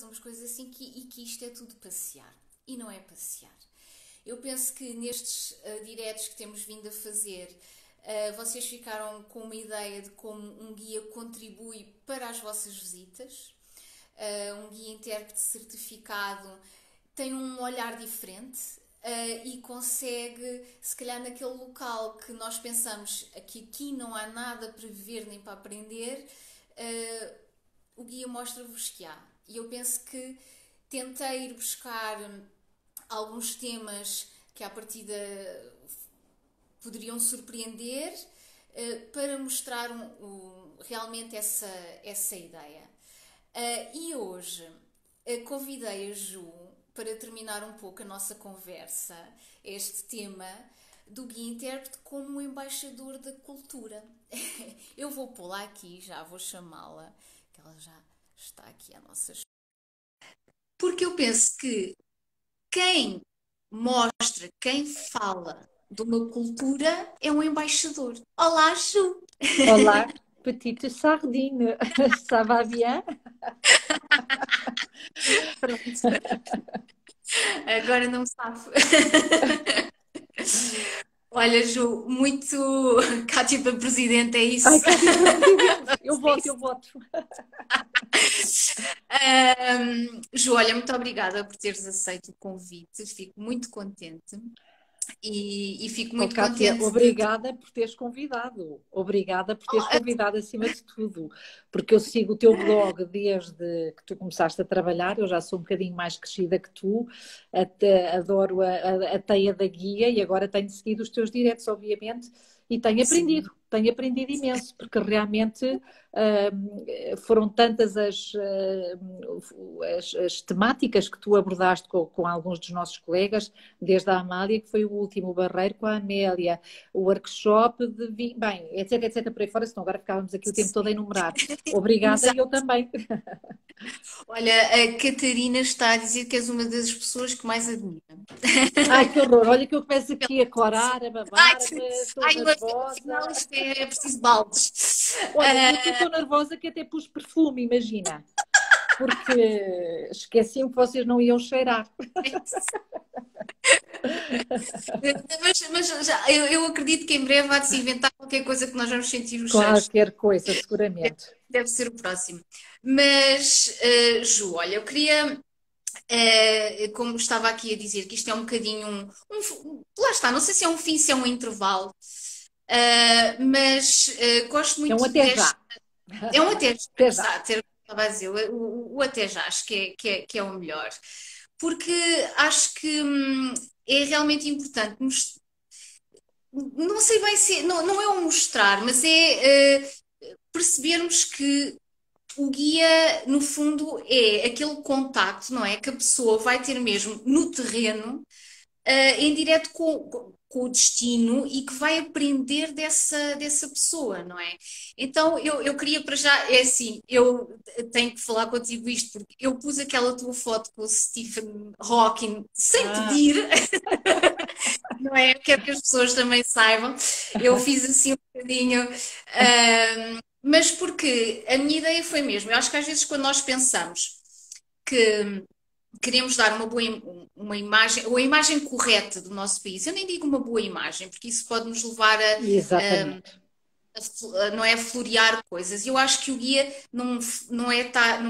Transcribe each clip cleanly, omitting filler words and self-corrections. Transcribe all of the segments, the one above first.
umas coisas assim, e que isto é tudo passear. E não é passear. Eu penso que nestes diretos que temos vindo a fazer, vocês ficaram com uma ideia de como um guia contribui para as vossas visitas. Um guia intérprete certificado tem um olhar diferente e consegue, se calhar naquele local que nós pensamos que aqui não há nada para ver nem para aprender, o guia mostra-vos que há. E eu penso que tentei ir buscar alguns temas que à partida poderiam surpreender para mostrar realmente essa ideia. E hoje convidei a Ju para terminar um pouco a nossa conversa, este tema do guia intérprete como um embaixador da cultura. Eu vou pô-la aqui, já vou chamá-la, que ela já está aqui à nossa. Porque eu penso que quem mostra, quem fala de uma cultura é um embaixador. Olá, Ju! Olá, petite sardine, ça va bien? Pronto, agora não me safo. Olha, Ju, muito Cátia para presidente, é Ai, isso? Cátia para presidente, eu É voto, eu isso. voto. Ju, olha, muito obrigada por teres aceito o convite, fico muito contente e fico Oh, muito Cátia, contente de. obrigada por teres convidado. Obrigada por teres convidado acima de tudo, porque eu sigo o teu blog desde que tu começaste a trabalhar, eu já sou um bocadinho mais crescida que tu, até adoro a teia da guia e agora tenho seguido os teus diretos, obviamente, e Sim. tenho aprendido imenso, porque realmente foram tantas as temáticas que tu abordaste com alguns dos nossos colegas, desde a Amália, que foi o último, o Barreiro com a Amélia, o workshop de vinho, bem, etc, etc, por aí fora, senão agora ficávamos aqui o tempo todo a enumerar. Obrigada e eu Exato. também. Olha, a Catarina está a dizer que és uma das pessoas que mais admira. Ai, que horror, olha que eu começo aqui a corar, a Ai, babar-me, estou ai, nervosa. afinal isto é preciso baldes. Olha, e eu estou tão nervosa que até pus perfume, imagina, porque esqueci-me que vocês não iam cheirar. Mas eu acredito que em breve há de se inventar qualquer coisa que nós vamos sentir os cheiros. Qualquer coisa, seguramente. Deve ser o próximo. Mas, Ju, olha, eu queria, como estava aqui a dizer, que isto é um bocadinho lá está, não sei se é um fim, se é um intervalo, mas gosto É um muito até deste. já. É um até já, Até já. exato, era o que eu estava a dizer, o até já, acho que é o melhor. Porque acho que é realmente importante não sei bem se, não é o mostrar, mas é percebermos que o guia, no fundo, é aquele contacto, não é? Que a pessoa vai ter mesmo no terreno, em direto com o destino e que vai aprender dessa pessoa, não é? Então eu queria para já, é assim, eu tenho que falar contigo isto, porque eu pus aquela tua foto com o Stephen Hawking sem Ah, pedir, não é? Quero que as pessoas também saibam. Eu fiz assim um bocadinho. Mas porque a minha ideia foi mesmo, eu acho que às vezes quando nós pensamos que queremos dar uma boa uma imagem, ou a imagem correta do nosso país, eu nem digo uma boa imagem, porque isso pode nos levar exatamente. não é a florear coisas. Eu acho que o guia não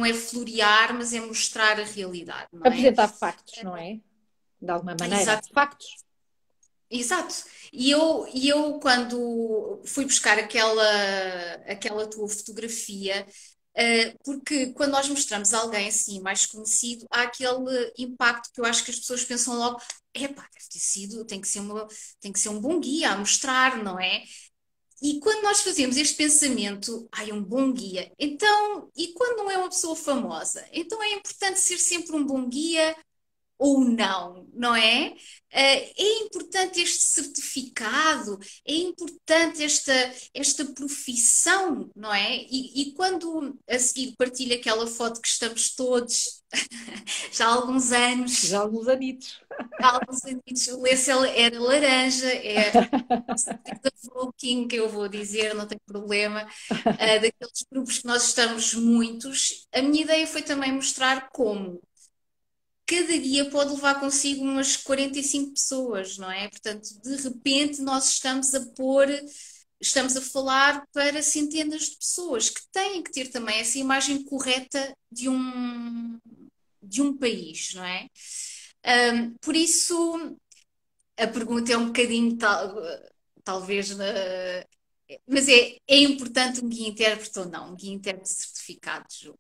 é florear, mas é mostrar a realidade, não é? Apresentar factos, não é? De alguma maneira. Exato. Factos. Exato. E eu quando fui buscar aquela tua fotografia, porque quando nós mostramos alguém assim mais conhecido, há aquele impacto que eu acho que as pessoas pensam logo, epá, deve ter sido, tem que ser um bom guia a mostrar, não é? E quando nós fazemos este pensamento, ai, um bom guia, então, e quando não é uma pessoa famosa? Então é importante ser sempre um bom guia ou não, não é? É importante este certificado, é importante esta profissão, não é? E quando a seguir partilha aquela foto que estamos todos já há alguns Já há anos alguns anitos. alguns sentidos. O lenço era laranja, era da Flow que eu vou dizer, não tem problema. Daqueles grupos que nós estamos muitos. A minha ideia foi também mostrar como cada guia pode levar consigo umas 45 pessoas, não é? Portanto, de repente nós estamos a falar para centenas de pessoas que têm que ter também essa imagem correta de um país, não é? Por isso, a pergunta é um bocadinho, talvez, mas é importante um guia intérprete ou não? Um guia intérprete certificado, Ju?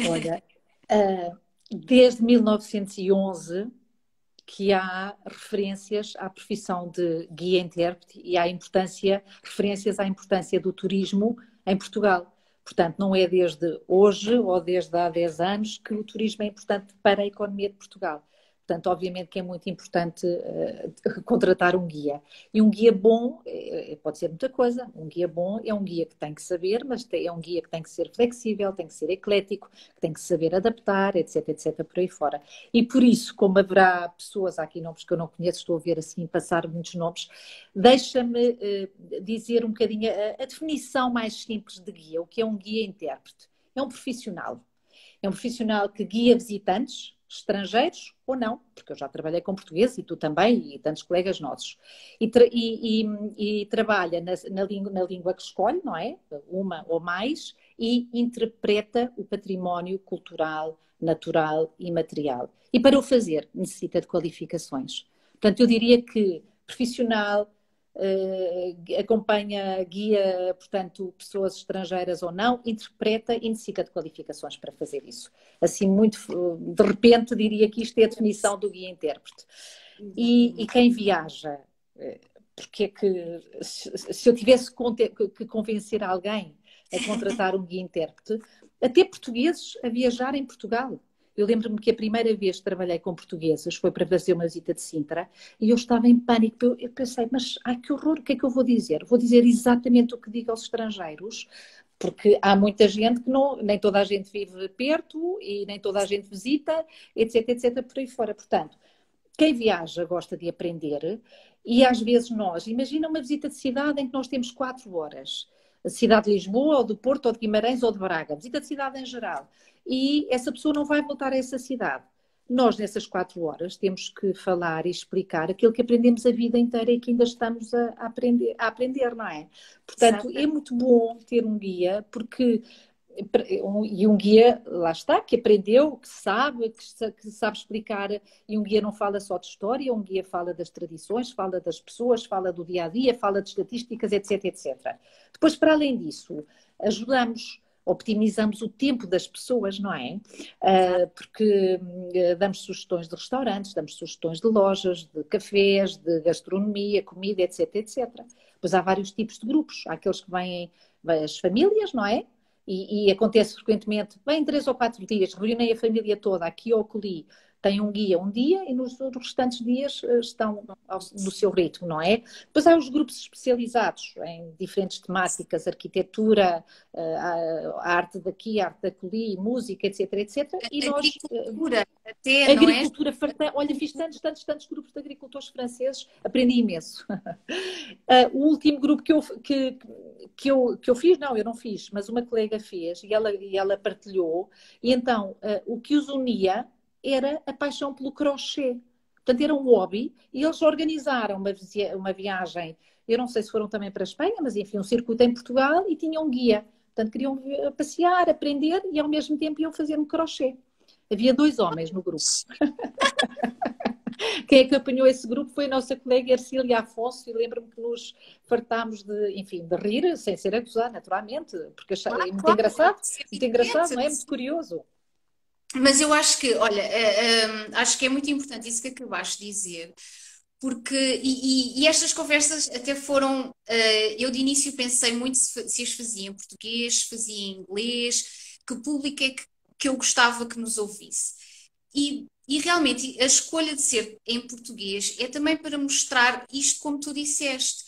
Olha, desde 1911 que há referências à profissão de guia-intérprete e referências à importância do turismo em Portugal. Portanto, não é desde hoje ou desde há 10 anos que o turismo é importante para a economia de Portugal. Portanto, obviamente que é muito importante contratar um guia. E um guia bom pode ser muita coisa. Um guia bom é um guia que tem que saber, mas é um guia que tem que ser flexível, tem que ser eclético, que tem que saber adaptar, etc, etc, por aí fora. E por isso, como haverá pessoas, há aqui nomes que eu não conheço, estou a ver assim passar muitos nomes, deixa-me dizer um bocadinho a definição mais simples de guia. O que é um guia-intérprete? É um profissional. É um profissional que guia visitantes, estrangeiros ou não, porque eu já trabalhei com português e tu também, e tantos colegas nossos. E trabalha na língua que escolhe, não é? Uma ou mais, e interpreta o património cultural, natural e material. E para o fazer, necessita de qualificações. Portanto, eu diria que profissional, acompanha, guia, portanto, pessoas estrangeiras ou não, interpreta e necessita de qualificações para fazer isso. Assim, muito de repente, diria que isto é a definição do guia-intérprete. E quem viaja, porque é que, se eu tivesse que convencer alguém a contratar um guia-intérprete, até portugueses a viajar em Portugal. Eu lembro-me que a primeira vez que trabalhei com portugueses foi para fazer uma visita de Sintra e eu estava em pânico. Eu pensei, mas ai que horror, o que é que eu vou dizer? Vou dizer exatamente o que digo aos estrangeiros, porque há muita gente que não, nem toda a gente vive perto e nem toda a gente visita, etc, etc, por aí fora. Portanto, quem viaja gosta de aprender e às vezes imagina uma visita de cidade em que nós temos 4 horas. A cidade de Lisboa, ou do Porto, ou de Guimarães, ou de Braga. Visita de cidade em geral. E essa pessoa não vai voltar a essa cidade. Nós, nessas 4 horas, temos que falar e explicar aquilo que aprendemos a vida inteira e que ainda estamos a aprender, não é? Portanto, é muito bom ter um guia, porque e um guia, lá está, que aprendeu, que sabe explicar, e um guia não fala só de história, um guia fala das tradições, fala das pessoas, fala do dia a dia, fala de estatísticas, etc, etc. Depois, para além disso, optimizamos o tempo das pessoas, não é? Porque damos sugestões de restaurantes, damos sugestões de lojas, de cafés, de gastronomia, comida, etc, etc. Pois há vários tipos de grupos. Há aqueles que vêm as famílias, não é? E acontece frequentemente, vêm 3 ou 4 dias, reúnem a família toda aqui ou ali, têm um guia um dia e nos restantes dias estão no seu ritmo, não é? Depois há os grupos especializados em diferentes temáticas, arquitetura, a arte daqui, a arte daqui, música, etc, etc. E nós... Agricultura, até, não é? Agricultura, olha, fiz tantos grupos de agricultores franceses, aprendi imenso. O último grupo que eu fiz, não, eu não fiz, mas uma colega fez e ela partilhou, e então o que os unia era a paixão pelo crochê. Portanto, era um hobby e eles organizaram uma viagem, eu não sei se foram também para a Espanha, mas enfim, um circuito em Portugal e tinham um guia. Portanto, queriam passear, aprender e ao mesmo tempo iam fazer um crochê. Havia 2 homens no grupo. Quem é que apanhou esse grupo foi a nossa colega Ercília Afonso e lembro-me que nos fartámos de rir, sem ser acusar, naturalmente, porque é muito engraçado, não é? Muito curioso. Mas eu acho que, olha, acho que é muito importante isso que acabaste de dizer, porque, e estas conversas até foram, eu de início pensei muito se as fazia em português, se fazia em inglês, que público é que eu gostava que nos ouvisse. E realmente a escolha de ser em português é também para mostrar isto como tu disseste.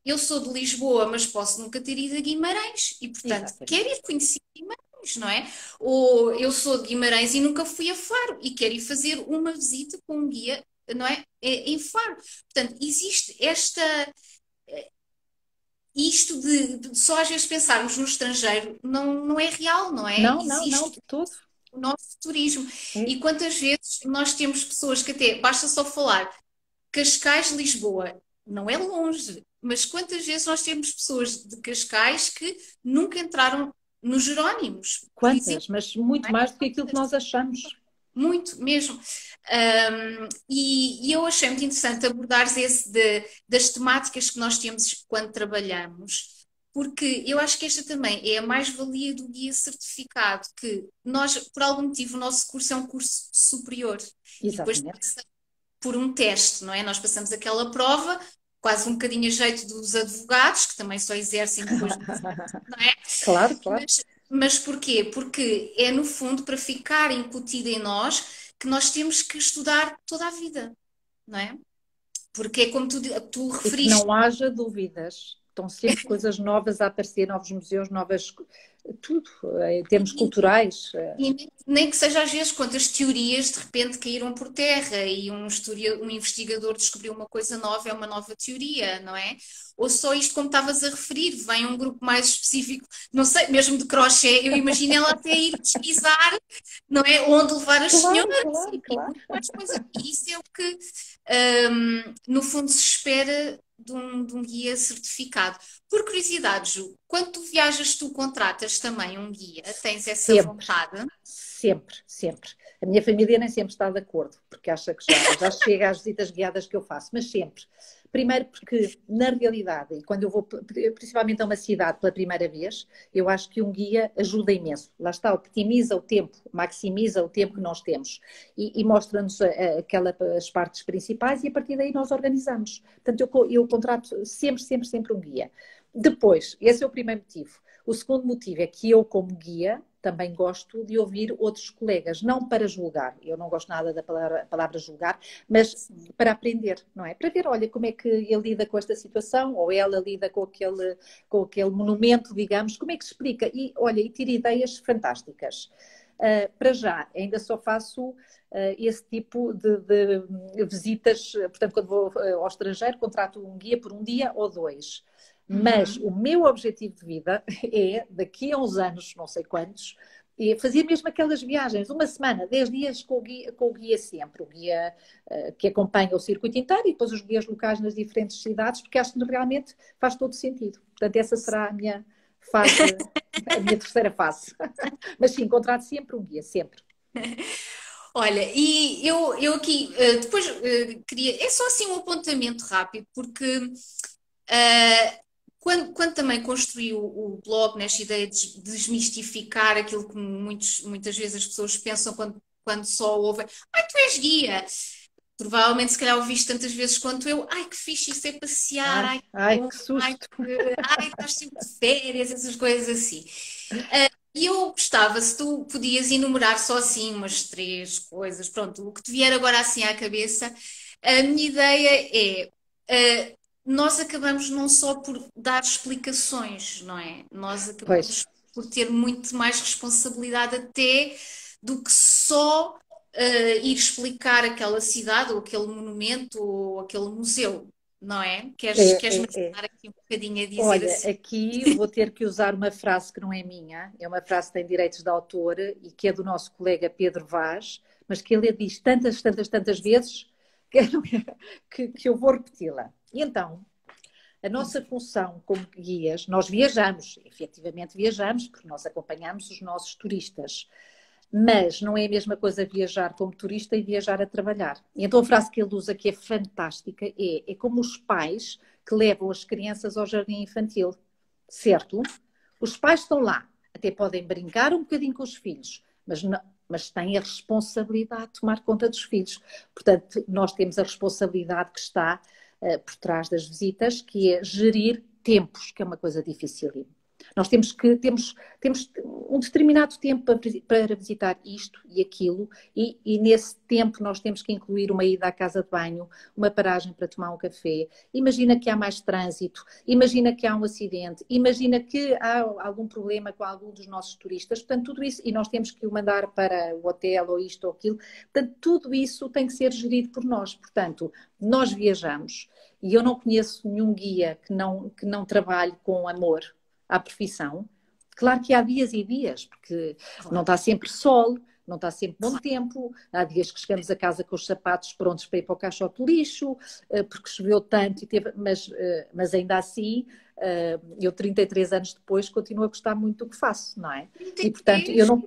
Eu sou de Lisboa, mas posso nunca ter ido a Guimarães e, portanto, quero ir conhecer Guimarães, não é? Ou eu sou de Guimarães e nunca fui a Faro e quero ir fazer uma visita com um guia não é? Em Faro. Portanto, existe isto de só às vezes pensarmos no estrangeiro não é real, não é? Não, Existe de todo. o nosso turismo. É. E quantas vezes nós temos pessoas que até basta só falar Cascais, Lisboa, não é longe, mas quantas vezes nós temos pessoas de Cascais que nunca entraram nos Jerónimos, por exemplo, Quantas? Mas muito mais do que aquilo que nós achamos. muito mesmo. E eu achei muito interessante abordares das temáticas que nós temos quando trabalhamos, porque eu acho que esta também é a mais-valia do guia certificado, que nós, por algum motivo, o nosso curso é um curso superior. E depois Exatamente. por um teste, não é? Nós passamos aquela prova, quase um bocadinho a jeito dos advogados, que também só exercem depois, não é? Claro, claro. Mas porquê? Porque é, no fundo, para ficar incutido em nós que nós temos que estudar toda a vida, não é? Porque é como tu E que referiste. não haja dúvidas. Estão sempre coisas novas a aparecer, novos museus, novas. Tudo, em termos culturais. E nem que seja às vezes quantas teorias de repente caíram por terra e um investigador descobriu uma coisa nova, é uma nova teoria, não é? Ou só isto, como estavas a referir, vem um grupo mais específico, não sei, mesmo de crochê, eu imagino ela até ir pesquisar, não é? Onde levar as Claro, senhoras claro, e claro. muito mais coisas. E isso é o que, no fundo, se espera de um guia certificado. Por curiosidade, Ju, quando tu viajas, tu contratas também um guia? Tens essa Sempre, vontade? sempre, sempre. A minha família nem sempre está de acordo, porque acha que já chega às visitas guiadas que eu faço, mas sempre. Primeiro porque, na realidade, quando eu vou principalmente a uma cidade pela primeira vez, eu acho que um guia ajuda imenso. Lá está, optimiza o tempo, maximiza o tempo que nós temos e mostra-nos as partes principais e a partir daí nós organizamos. Portanto, eu contrato sempre, sempre, sempre um guia. Depois, esse é o primeiro motivo. O segundo motivo é que eu, como guia, também gosto de ouvir outros colegas, não para julgar, eu não gosto nada da palavra julgar, mas para aprender, não é? Para ver, olha, como é que ele lida com esta situação, ou ela lida com aquele monumento, digamos, como é que se explica? E, olha, e tira ideias fantásticas. Para já, ainda só faço esse tipo de visitas, portanto, quando vou ao estrangeiro, contrato um guia por um dia ou dois. Mas o meu objetivo de vida é, daqui a uns anos, não sei quantos, fazer mesmo aquelas viagens, uma semana, 10 dias com o guia sempre, o guia que acompanha o circuito inteiro e depois os guias locais nas diferentes cidades, porque acho que realmente faz todo sentido. Portanto, essa será a minha fase, a minha terceira fase. Mas sim, contrato sempre um guia, sempre. Olha, e eu aqui depois queria. É só assim um apontamento rápido, porque quando também construí o blog nesta ideia de desmistificar aquilo que muitas vezes as pessoas pensam quando só ouvem, ai, tu és guia. Provavelmente, se calhar, ouviste tantas vezes quanto eu, ai, que fixe, isso é passear, ai, que Ai, bom, que ai, susto! estás sempre de férias, essas coisas assim. E eu gostava, se tu podias enumerar só assim umas três coisas, pronto, o que te vier agora assim à cabeça, a minha ideia é, nós acabamos não só por dar explicações, não é? Nós Pois, acabamos por ter muito mais responsabilidade até do que só ir explicar aquela cidade ou aquele monumento ou aquele museu, não é? Queres-me é. ajudar aqui um bocadinho a dizer Olha, assim? aqui vou ter que usar uma frase que não é minha, é uma frase que tem direitos de autor e que é do nosso colega Pedro Vaz, mas que ele diz tantas, tantas, tantas vezes que eu vou repeti-la. E então, a nossa função como guias, nós viajamos, efetivamente viajamos, porque nós acompanhamos os nossos turistas, mas não é a mesma coisa viajar como turista e viajar a trabalhar. E então a frase que ele usa que é fantástica é como os pais que levam as crianças ao jardim infantil, certo? Os pais estão lá, até podem brincar um bocadinho com os filhos, mas têm a responsabilidade de tomar conta dos filhos. Portanto, nós temos a responsabilidade que está por trás das visitas, que é gerir tempos, que é uma coisa difícil. Nós temos um determinado tempo para visitar isto e aquilo, e nesse tempo nós temos que incluir uma ida à casa de banho, uma paragem para tomar um café. Imagina que há mais trânsito, imagina que há um acidente, imagina que há algum problema com algum dos nossos turistas. Portanto, tudo isso, e nós temos que o mandar para o hotel ou isto ou aquilo. Portanto, tudo isso tem que ser gerido por nós. Portanto, nós viajamos e eu não conheço nenhum guia que não trabalhe com amor à profissão. Claro que há dias e dias, porque não está sempre sol, não está sempre bom tempo, há dias que chegamos a casa com os sapatos prontos para ir para o caixote de lixo, porque choveu tanto, mas ainda assim, eu 33 anos depois continuo a gostar muito do que faço, não é? E portanto, eu não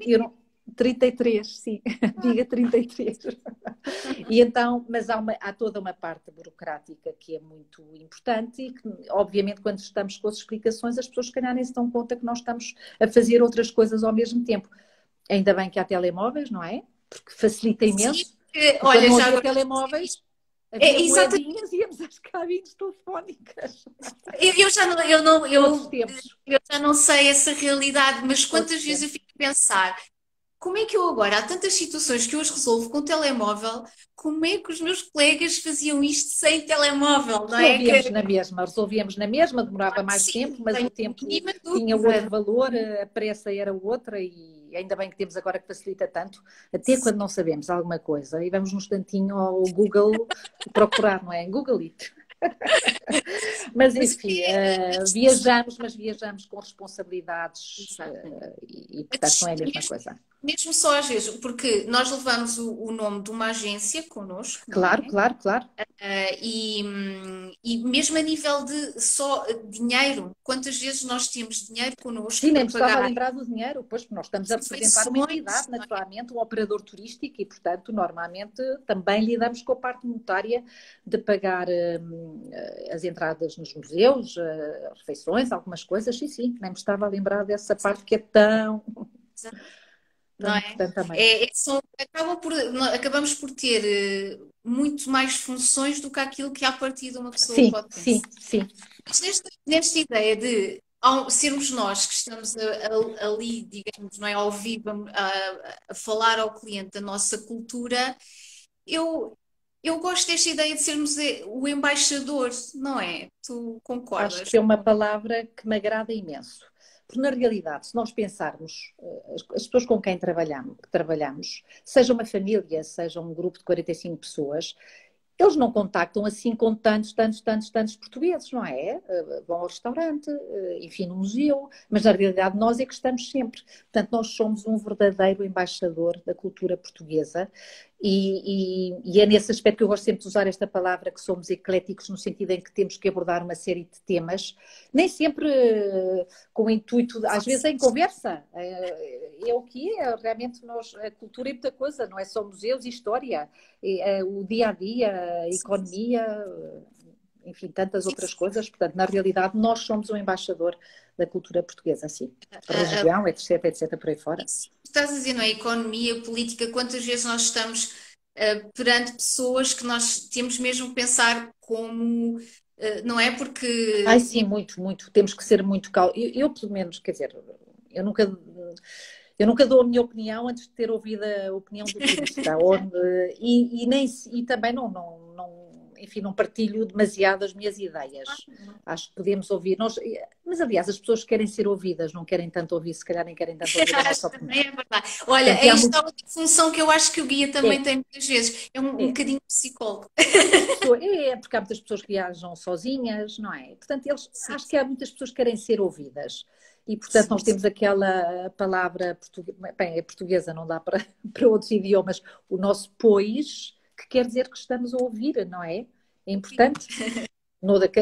33, sim, diga 33. E então, mas há toda uma parte burocrática que é muito importante e que, obviamente, quando estamos com as explicações, as pessoas, se calhar, nem se dão conta que nós estamos a fazer outras coisas ao mesmo tempo. Ainda bem que há telemóveis, não é? Porque facilita imenso. Sim, olha, quando já havia telemóveis, havia exatamente. moedinhas e íamos às cabines telefónicas. Eu Outros já não sei essa realidade, mas quantas Outros vezes eu tempos. fico a pensar, como é que eu agora, há tantas situações que eu as resolvo com o telemóvel, como é que os meus colegas faziam isto sem telemóvel, não é? Resolvíamos na mesma, demorava mais Sim, tempo, mas tenho o tempo mínima tinha outro dúvida. valor, a pressa era outra e ainda bem que temos agora que facilita tanto, até quando não sabemos alguma coisa e vamos um instantinho ao Google procurar, não é? Google It. Mas Mas enfim, viajamos, mas viajamos com responsabilidades e portanto não é a mesma coisa. Mesmo só às vezes, porque nós levamos o nome de uma agência connosco, não Claro, é? claro, claro. E mesmo a nível de só dinheiro, quantas vezes nós temos dinheiro connosco Sim, nem para me estava a pagar lembrar do dinheiro, pois porque nós estamos a representar uma refeições, entidade, não é? naturalmente, um operador turístico e, portanto, normalmente também lidamos com a parte monetária de pagar as entradas nos museus, refeições, algumas coisas, sim, nem me estava a lembrar dessa parte que é tão Não é? importante também. Acabamos por ter muito mais funções do que aquilo que à partida uma pessoa Sim, pode sim, pensar. sim. Mas nesta ideia de ao sermos nós que estamos ali, digamos, não é, ao vivo, a falar ao cliente da nossa cultura, eu, eu gosto desta ideia de sermos o embaixador, não é? Tu Acho concordas? que é uma palavra que me agrada imenso. Porque, na realidade, se nós pensarmos, as pessoas com quem trabalhamos, seja uma família, seja um grupo de 45 pessoas, eles não contactam assim com tantos portugueses, não é? Vão ao restaurante, enfim, no museu, mas na realidade nós é que estamos sempre. Portanto, nós somos um verdadeiro embaixador da cultura portuguesa e é nesse aspecto que eu gosto sempre de usar esta palavra, que somos ecléticos, no sentido em que temos que abordar uma série de temas, nem sempre com o intuito, às vezes em conversa, é o que é, realmente a cultura é muita coisa, não é só museus e história, o dia a dia, a economia, enfim, tantas outras coisas. Portanto, na realidade, nós somos o embaixador da cultura portuguesa, assim, religião, etc, por aí fora. Estás a dizer, não é? Economia, política, quantas vezes nós estamos perante pessoas que nós temos mesmo que pensar como, não é? Porque. Ai, sim, muito. Temos que ser muito calmos. Eu, pelo menos, quer dizer, eu nunca dou a minha opinião antes de ter ouvido a opinião do turista. E também enfim, não partilho demasiado as minhas ideias. Acho que podemos ouvir. Mas, aliás, as pessoas querem ser ouvidas, não querem tanto ouvir, se calhar nem querem tanto ouvir a nossa opinião. Também é verdade. Olha, Portanto, aí está outra função que eu acho que o guia também É. tem muitas vezes. É um bocadinho psicólogo. Porque há muitas pessoas que viajam sozinhas, não é? Portanto, acho que há muitas pessoas que querem ser ouvidas. E, portanto, nós temos aquela palavra bem, é portuguesa, não dá para outros idiomas, o nosso pois, que quer dizer que estamos a ouvir, não é? É importante.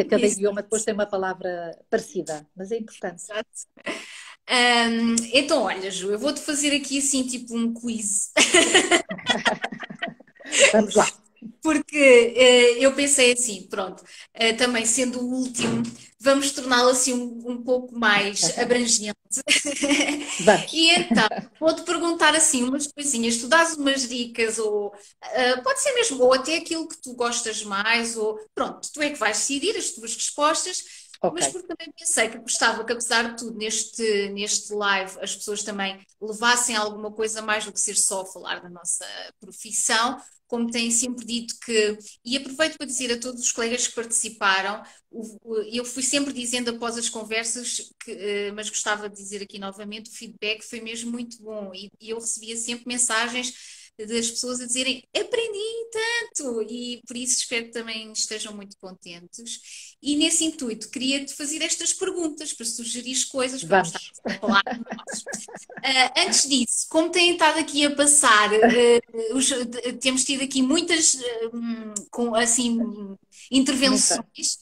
Cada idioma depois tem uma palavra parecida, mas é importante. Exato. Então, olha, Ju, eu vou-te fazer aqui assim, tipo um quiz. Vamos lá. Porque eu pensei assim, pronto, também sendo o último, vamos torná-lo assim um pouco mais abrangente. Vamos. E então, vou-te perguntar assim umas coisinhas, tu dás umas dicas, ou pode ser mesmo, ou até aquilo que tu gostas mais, ou pronto, tu é que vais decidir as tuas respostas. Ok. mas porque também pensei que gostava que, apesar de tudo, neste live, as pessoas também levassem alguma coisa mais do que ser só falar da nossa profissão, como têm sempre dito que, e aproveito para dizer a todos os colegas que participaram, eu fui sempre dizendo após as conversas, mas gostava de dizer aqui novamente, o feedback foi mesmo muito bom e eu recebia sempre mensagens das pessoas a dizerem aprendi tanto e por isso espero que também estejam muito contentes. E nesse intuito, queria-te fazer estas perguntas para sugerir coisas para não estar Vamos. a falar de nós. Antes disso, como têm estado aqui a passar, temos tido aqui muitas assim, intervenções.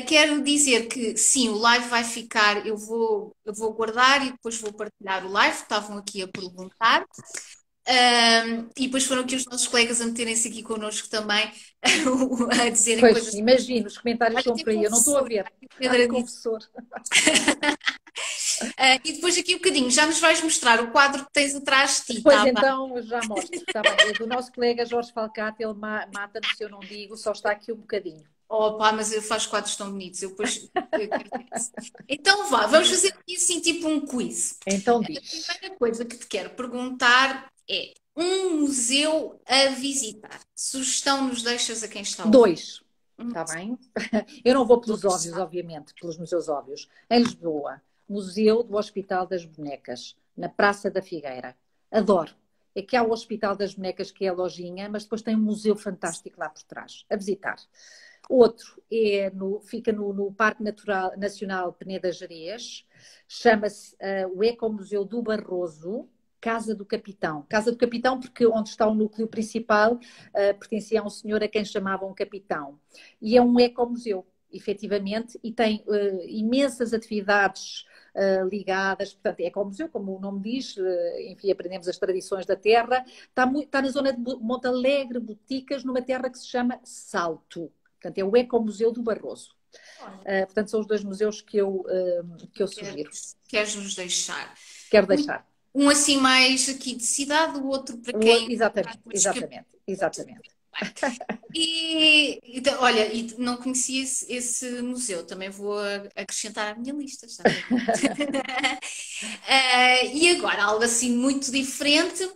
Quero dizer que sim, o live vai ficar, eu vou guardar e depois vou partilhar o live, estavam aqui a perguntar. E depois foram aqui os nossos colegas a meterem-se aqui connosco também, a dizerem Pois, coisas. imagino, os comentários Olha, estão tem por aí, eu não estou a confessor, ver. aqui o Ai, Pedro disse. confessor. E depois aqui um bocadinho, já nos vais mostrar o quadro que tens atrás de ti, Pois tá bem? então, já mostro, está bem. É do nosso colega Jorge Falcato, ele mata-me se eu não digo, só está aqui um bocadinho. Opa, mas eu faço quadros tão bonitos, eu quero ver isso. Então vá, vamos fazer aqui assim tipo um quiz. Então A diz. primeira coisa que te quero perguntar é um museu a visitar. Sugestão nos deixas a quem está a ouvir? Dois, está bem? Eu não vou pelos Dois, óbvios, obviamente, pelos museus óbvios. Em Lisboa, Museu do Hospital das Bonecas, na Praça da Figueira. Adoro. É que há o Hospital das Bonecas, que é a lojinha, mas depois tem um museu fantástico lá por trás, a visitar. Outro fica no Parque Nacional Peneda Gerês, chama-se o Ecomuseu do Barroso, Casa do Capitão. Casa do Capitão porque onde está o núcleo principal pertencia a um senhor a quem chamavam capitão. E é um ecomuseu, efetivamente, e tem imensas atividades ligadas, portanto, é ecomuseu, como o nome diz, enfim, aprendemos as tradições da terra. Está na zona de Montalegre, Boticas, numa terra que se chama Salto. Portanto, é o Ecomuseu do Barroso. Portanto, são os dois museus que eu sugiro. Queres nos deixar? Quero deixar. Um assim mais aqui de cidade, o outro para quem... Exatamente. Então, olha, e não conhecia esse museu, também vou acrescentar à minha lista, está bem? E agora, algo assim muito diferente.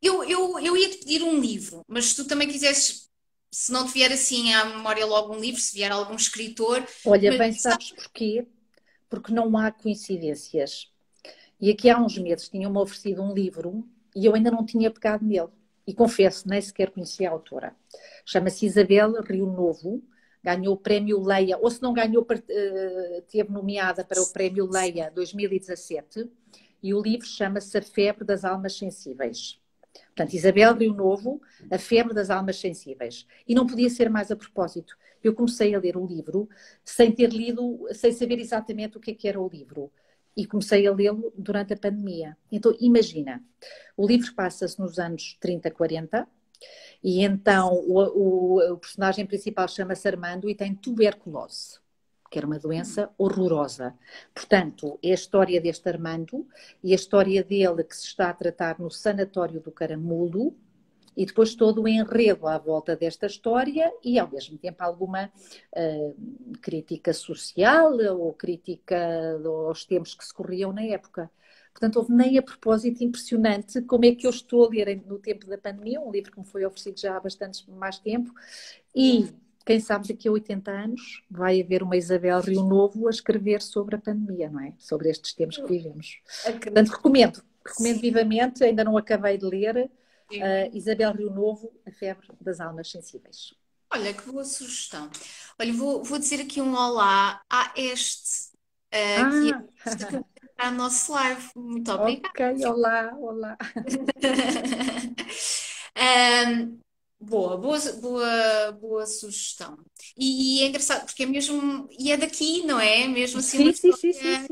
Eu ia-te pedir um livro, mas se tu também quisesses, se não te vier assim à memória logo um livro, se vier algum escritor. Olha, Mas, bem, sabes porquê? Porque não há coincidências. E aqui há uns meses tinham-me oferecido um livro e eu ainda não tinha pegado nele. E confesso, nem sequer conhecia a autora. Chama-se Isabel Rio Novo, ganhou o Prémio Leia, ou se não ganhou, teve nomeada para o Prémio Leia 2017, e o livro chama-se A Febre das Almas Sensíveis. Portanto, Isabel Rio Novo, A Febre das Almas Sensíveis. E não podia ser mais a propósito. Eu comecei a ler o livro sem ter lido, sem saber exatamente o que era o livro. E comecei a lê-lo durante a pandemia. Então, imagina, o livro passa-se nos anos 30, 40, e então o personagem principal chama-se Armando e tem tuberculose, que era uma doença horrorosa. Portanto, é a história deste Armando e a história dele que se está a tratar no Sanatório do Caramulo, e depois todo o enredo à volta desta história e, ao mesmo tempo, alguma crítica social ou crítica aos tempos que se corriam na época. Portanto, houve nem a propósito impressionante como é que eu estou a ler no tempo da pandemia, um livro que me foi oferecido já há bastante mais tempo, e quem sabe daqui a 80 anos vai haver uma Isabel Rio Novo a escrever sobre a pandemia, não é? Sobre estes tempos que vivemos. Portanto, recomendo vivamente, ainda não acabei de ler, Isabel Rio Novo, A Febre das Almas Sensíveis. Olha, que boa sugestão. Olha, vou dizer aqui um olá a este que está no nosso live. Muito obrigada. Ok, olá. Boa sugestão. E é engraçado, porque é mesmo, e é daqui, não é? Mesmo assim uma Sim. história.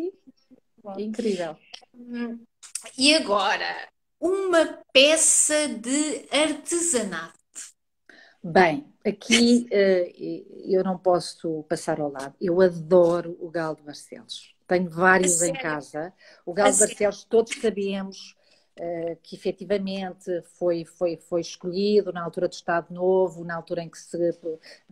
Incrível. E agora, uma peça de artesanato. Bem, aqui eu não posso passar ao lado. Eu adoro o Galo de Barcelos. Tenho vários em casa. O Galo de Barcelos, todos sabemos, que efetivamente foi escolhido na altura do Estado Novo, na altura em que se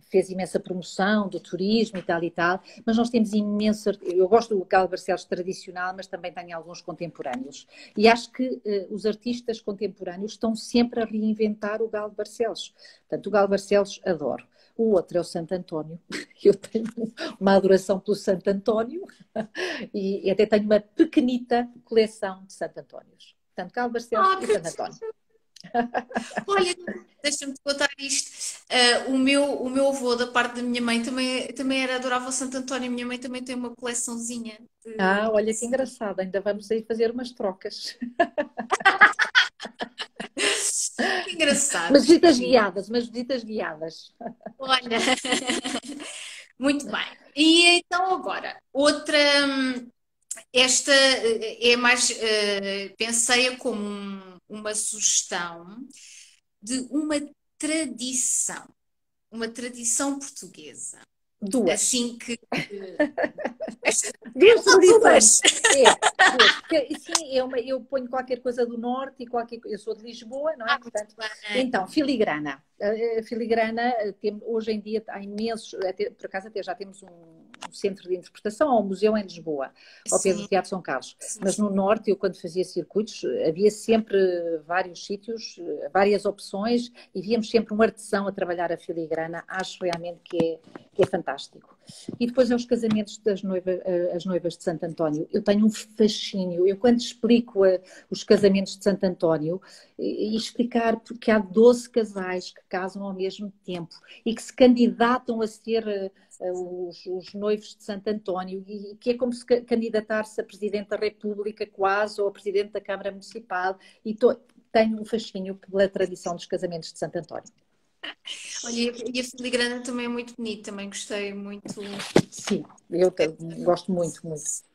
fez imensa promoção do turismo e tal, mas nós temos imenso. Eu gosto do Galo Barcelos tradicional, mas também tenho alguns contemporâneos. E acho que os artistas contemporâneos estão sempre a reinventar o Galo Barcelos. Portanto, o Galo Barcelos adoro. O outro é o Santo António. Eu tenho uma adoração pelo Santo António e até tenho uma pequenita coleção de Santo Antónios. Portanto, Galo Barcelos e Santo António. Olha, deixa-me te contar isto. O meu avô, da parte da minha mãe, também adorava o Santo António. A minha mãe também tem uma coleçãozinha Olha que engraçado, ainda vamos aí fazer umas trocas. Que engraçado. Umas visitas guiadas. Olha, muito bem. E então agora, outra, esta é mais, pensei-a como uma sugestão de uma tradição portuguesa. Duas. Assim que. Duas Duas. tradições. Duas. Porque, sim, eu ponho qualquer coisa do norte e eu sou de Lisboa, não é? Portanto, então, filigrana. A filigrana, hoje em dia há imensos, por acaso até já temos um centro de interpretação, ou um museu em Lisboa, ao pé do Teatro São Carlos. Mas no norte, eu quando fazia circuitos, havia sempre vários sítios, várias opções, e víamos sempre um artesão a trabalhar a filigrana. Acho realmente que é fantástico. E depois é os casamentos das as noivas de Santo António. Eu tenho um fascínio. Eu quando explico os casamentos de Santo António, e explicar porque há 12 casais que casam ao mesmo tempo e que se candidatam a ser os noivos de Santo António, e que é como se candidatar-se a Presidente da República quase, ou a Presidente da Câmara Municipal, e tenho um fascínio pela tradição dos casamentos de Santo António. Olha, e a filigrana também é muito bonita, também gostei muito. Sim, eu gosto muito, muito.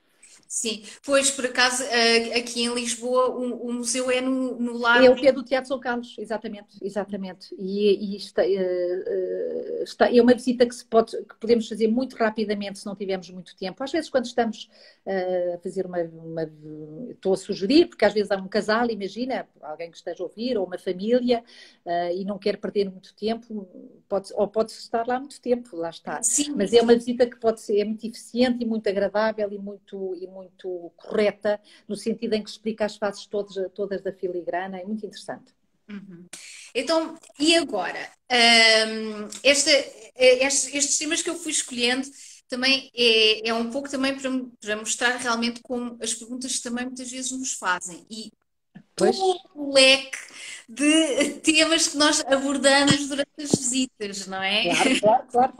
Sim, pois por acaso aqui em Lisboa o museu é no Largo. É o pé do Teatro São Carlos, exatamente, exatamente. E é uma visita que podemos fazer muito rapidamente se não tivermos muito tempo. Às vezes quando estamos a fazer estou a sugerir, porque às vezes há um casal, imagina, alguém que esteja a ouvir, ou uma família, e não quer perder muito tempo, pode estar lá muito tempo, lá está. Sim, mas é uma visita que é muito eficiente e muito agradável e muito correta, no sentido em que explica as fases todas da filigrana, é muito interessante. Uhum. Então, e agora? Estes temas que eu fui escolhendo também é um pouco também para mostrar realmente como as perguntas também muitas vezes nos fazem. E todo o leque de temas que nós abordamos durante as visitas, não é? Claro.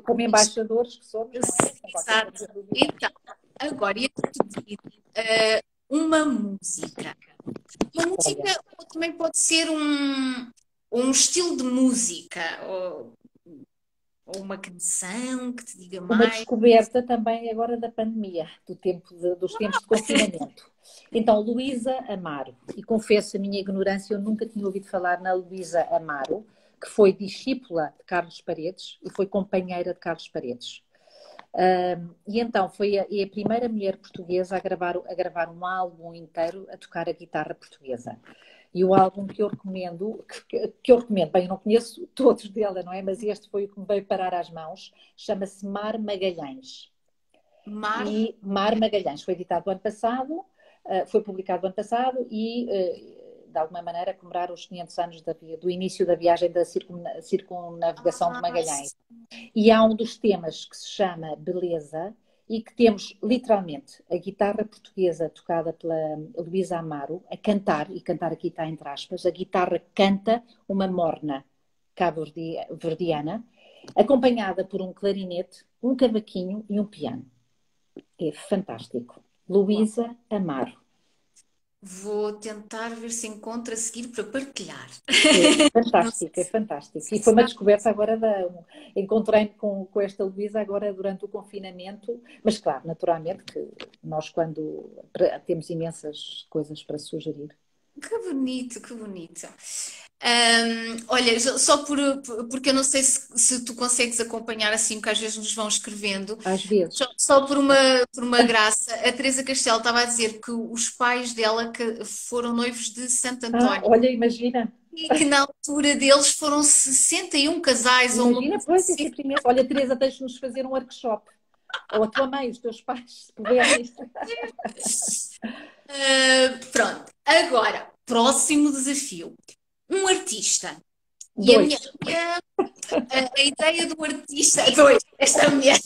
Como embaixadores que somos, não é? Exato. Então, agora ia-te pedir uma música. Uma música também pode ser um estilo de música, ou uma canção que te diga mais. Uma descoberta também agora da pandemia, dos tempos de confinamento. Então, Luísa Amaro. E confesso a minha ignorância, eu nunca tinha ouvido falar na Luísa Amaro, que foi discípula de Carlos Paredes e foi companheira de Carlos Paredes. E então foi a primeira mulher portuguesa a gravar um álbum inteiro a tocar a guitarra portuguesa. E o álbum que eu recomendo, bem, eu não conheço todos dela, não é? Mas este foi o que me veio parar às mãos, chama-se Mar Magalhães. E Mar Magalhães foi editado ano passado, foi publicado ano passado e, de alguma maneira, comemorar os 500 anos do início da viagem da circunnavegação de Magalhães. E há um dos temas que se chama Beleza, e que temos literalmente a guitarra portuguesa tocada pela Luísa Amaro a cantar, e cantar aqui está entre aspas, a guitarra canta uma morna cabo-verdiana, acompanhada por um clarinete, um cavaquinho e um piano. É fantástico. Luísa Amaro. Vou tentar ver se encontro a seguir para partilhar. É fantástico, é fantástico. E foi uma descoberta agora, encontrei-me com esta Luísa agora durante o confinamento, mas claro, naturalmente que nós temos imensas coisas para sugerir. Que bonito, que bonito. Olha, só porque eu não sei se tu consegues acompanhar assim, porque às vezes nos vão escrevendo, Às só, vezes. só por uma graça, a Teresa Castelo estava a dizer que os pais dela foram noivos de Santo Ah, António olha, imagina. e que na altura deles foram 61 casais ou uma Imagina, coisa pois, é assim. sempre imenso. Olha, Teresa, deixa-nos fazer um workshop. Ou a tua mãe, os teus pais, se puderem. Pronto, agora, próximo desafio. Um artista. E a minha, Dois. a ideia do artista. Dois, esta mulher.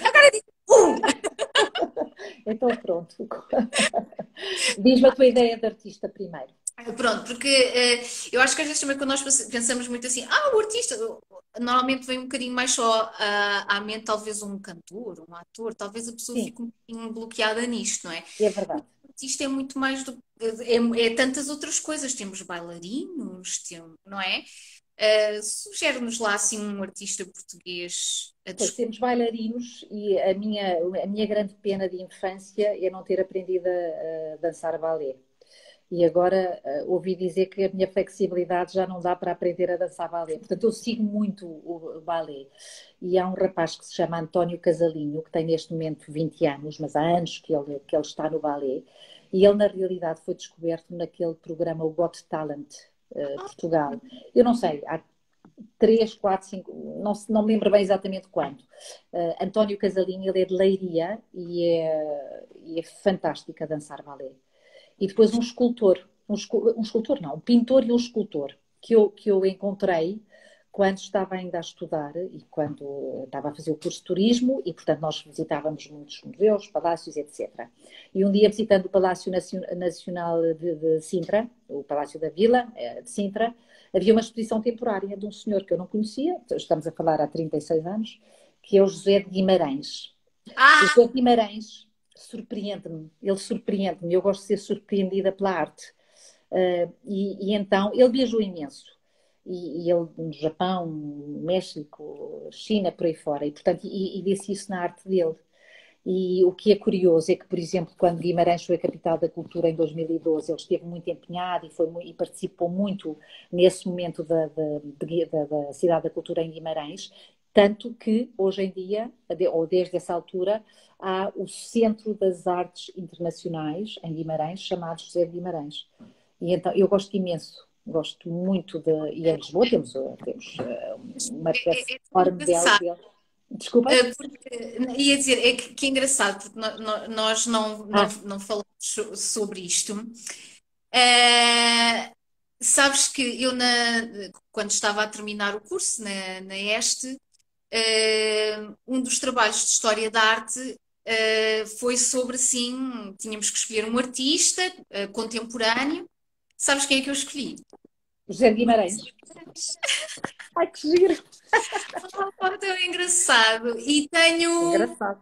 Agora digo um! Então, pronto. Diz-me a tua ideia de artista primeiro. Pronto, porque eu acho que às vezes também quando nós pensamos muito assim, o artista, normalmente vem um bocadinho mais só à mente, talvez um cantor, um ator, talvez a pessoa Sim, fique um bocadinho bloqueada nisto, não é? é verdade. O artista é muito mais do é tantas outras coisas, temos bailarinos, não é? Sugere-nos lá assim um artista português a Pois descobrir. temos bailarinos e a minha grande pena de infância é não ter aprendido a dançar balé. E agora ouvi dizer que a minha flexibilidade já não dá para aprender a dançar balé. Portanto, eu sigo muito o balé. E há um rapaz que se chama António Casalinho, que tem neste momento 20 anos, mas há anos que ele está no balé. E ele, na realidade, foi descoberto naquele programa, o Got Talent, Portugal. Eu não sei, há 3, 4, 5, não me lembro bem exatamente quando. António Casalinho, ele é de Leiria e é fantástico a dançar balé. E depois um escultor não, um pintor e um escultor que eu encontrei quando estava ainda a estudar e quando estava a fazer o curso de turismo e, portanto, nós visitávamos muitos museus, palácios, etc. E um dia, visitando o Palácio Nacional de Sintra, o Palácio da Vila de Sintra, havia uma exposição temporária de um senhor que eu não conhecia, estamos a falar há 36 anos, que é o José de Guimarães. O Ah, José de Guimarães surpreende-me, ele surpreende-me, eu gosto de ser surpreendida pela arte. E então ele viajou imenso. E ele no Japão, México, China, por aí fora. E, portanto, e disse isso na arte dele. E o que é curioso é que, por exemplo, quando Guimarães foi a capital da cultura em 2012, ele esteve muito empenhado e participou muito nesse momento da Cidade da Cultura em Guimarães, tanto que hoje em dia, ou desde essa altura, há o Centro das Artes Internacionais em Guimarães, chamado José de Guimarães. E então eu gosto imenso, gosto muito de. E em Lisboa temos uma peça é tão enorme engraçado. dele. Desculpa? Porque, ia dizer, é que é engraçado, porque nós Ah, não falamos sobre isto. Eh, Sabes que eu, quando estava a terminar o curso na ESTE, um dos trabalhos de História da Arte foi sobre, sim, tínhamos que escolher um artista contemporâneo. Sabes quem é que eu escolhi? José de Guimarães. Ai, que giro! Tão engraçado. E tenho. Engraçado.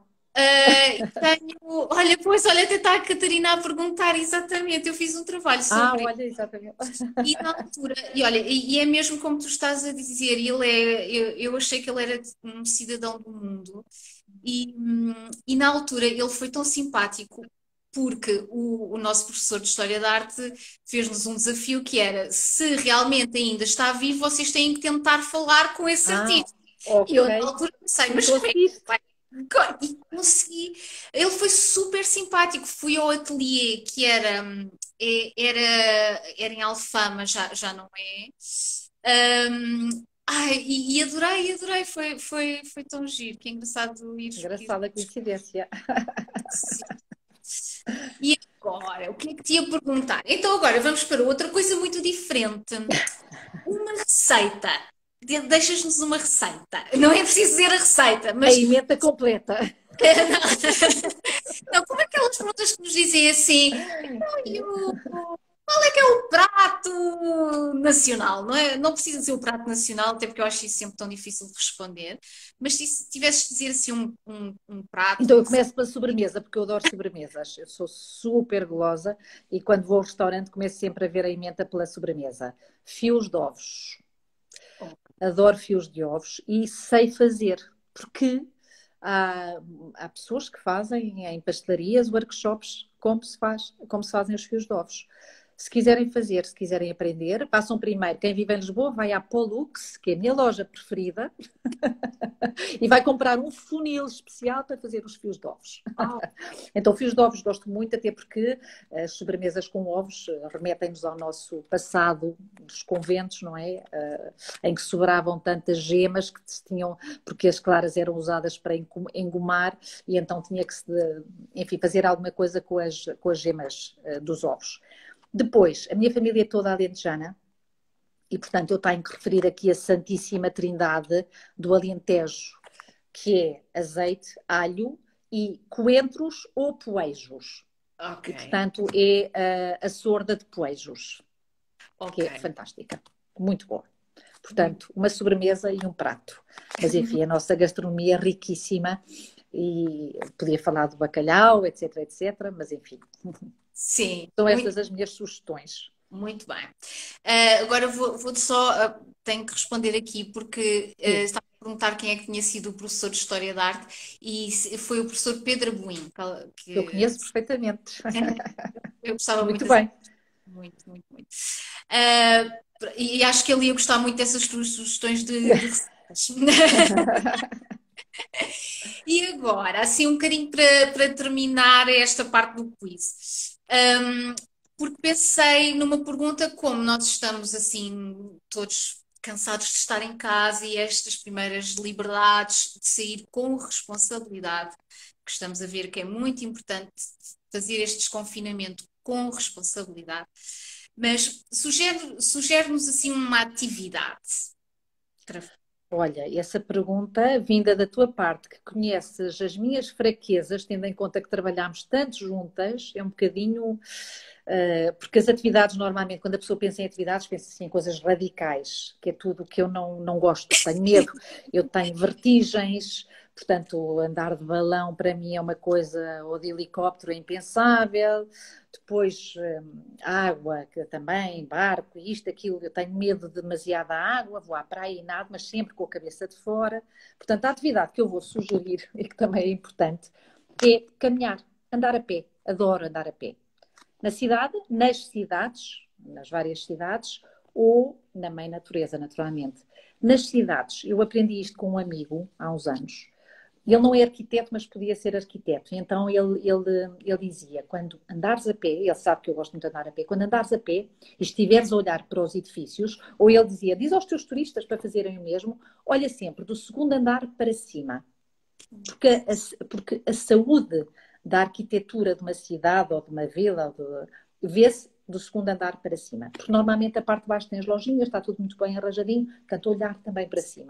Olha, pois, olha, até está a Catarina a perguntar exatamente. Eu fiz um trabalho Ah, sobre. olha, exatamente. E na altura, e olha, e é mesmo como tu estás a dizer, eu achei que ele era um cidadão do mundo, e na altura ele foi tão simpático, porque o nosso professor de História da Arte fez-nos um desafio que era: se realmente ainda está vivo, vocês têm que tentar falar com esse Ah, artista. E ok. eu, na altura, pensei, E mas como é que conseguiste. vai? E consegui. Ele foi super simpático. Fui ao ateliê que era em Alfama, já não é. E adorei, adorei. Foi tão giro. Que engraçado ir. Engraçada coincidência. E agora, o que é que te ia perguntar? Então, agora vamos para outra coisa muito diferente. Uma receita. Deixas-nos uma receita. Não é preciso dizer a receita, A mas emenda completa. não, como aquelas perguntas que nos dizem assim, então, qual é que é o prato nacional? Não é? Não precisa ser o prato nacional, até porque eu acho isso sempre tão difícil de responder. Mas se tivesses de dizer assim um prato, Então um eu começo pela sobremesa, porque eu adoro sobremesas. Eu sou super gulosa e quando vou ao restaurante começo sempre a ver a emenda pela sobremesa. Fios de ovos. Adoro fios de ovos e sei fazer, porque há pessoas que fazem em pastelarias, workshops, como se fazem os fios de ovos. Se quiserem fazer, se quiserem aprender, passam primeiro. Quem vive em Lisboa vai à Pollux, que é a minha loja preferida, e vai comprar um funil especial para fazer os fios de ovos. Oh, Então, fios de ovos gosto muito, até porque as sobremesas com ovos remetem-nos ao nosso passado dos conventos, não é? Em que sobravam tantas gemas que se tinham, porque as claras eram usadas para engomar e então tinha que se, enfim, fazer alguma coisa com as gemas dos ovos. Depois, a minha família é toda alentejana e, portanto, eu tenho que referir aqui a Santíssima Trindade do Alentejo, que é azeite, alho e coentros ou poejos. ok, E, portanto, é a sorda de poejos, que é ok. fantástica, muito boa. Portanto, uma sobremesa e um prato. Mas, enfim, a nossa gastronomia é riquíssima e podia falar do bacalhau, etc, etc, mas, enfim, Sim, são muito, estas as minhas sugestões. muito bem. Agora vou só, tenho que responder aqui porque Sim, estava a perguntar quem é que tinha sido o professor de História da Arte e foi o professor Pedro Abuim, eu que conheço perfeitamente. eu gostava muito Muito dessa, bem. muito, muito, muito. Ah, e acho que ele ia gostar muito dessas tuas sugestões de receitas. E agora, assim, um bocadinho para terminar esta parte do quiz. Porque pensei numa pergunta como nós estamos assim, todos cansados de estar em casa e estas primeiras liberdades de sair com responsabilidade, que estamos a ver que é muito importante fazer este desconfinamento com responsabilidade. Mas sugere-nos assim uma atividade. Olha, essa pergunta, vinda da tua parte, que conheces as minhas fraquezas, tendo em conta que trabalhámos tanto juntas, é um bocadinho. Porque as atividades, normalmente, quando a pessoa pensa em atividades, pensa assim em coisas radicais, que é tudo o que eu não gosto, tenho medo, eu tenho vertigens, portanto, andar de balão para mim é uma coisa, ou de helicóptero é impensável. Depois, água, que também, barco, isto, aquilo, eu tenho medo de demasiada água, vou à praia e nado, mas sempre com a cabeça de fora. Portanto, a atividade que eu vou sugerir, e que também é importante, é caminhar, andar a pé. Adoro andar a pé. Na cidade, nas cidades, nas várias cidades, ou na meia natureza, naturalmente. Nas cidades, eu aprendi isto com um amigo há uns anos. Ele não é arquiteto, mas podia ser arquiteto. Então ele dizia: quando andares a pé, ele sabe que eu gosto muito de andar a pé, quando andares a pé e estiveres a olhar para os edifícios, ou ele dizia: diz aos teus turistas para fazerem o mesmo, olha sempre do segundo andar para cima. Porque a saúde da arquitetura de uma cidade ou de uma vila vê-se do segundo andar para cima. Porque normalmente a parte de baixo tem as lojinhas, está tudo muito bem arranjadinho, portanto, olhar também para cima.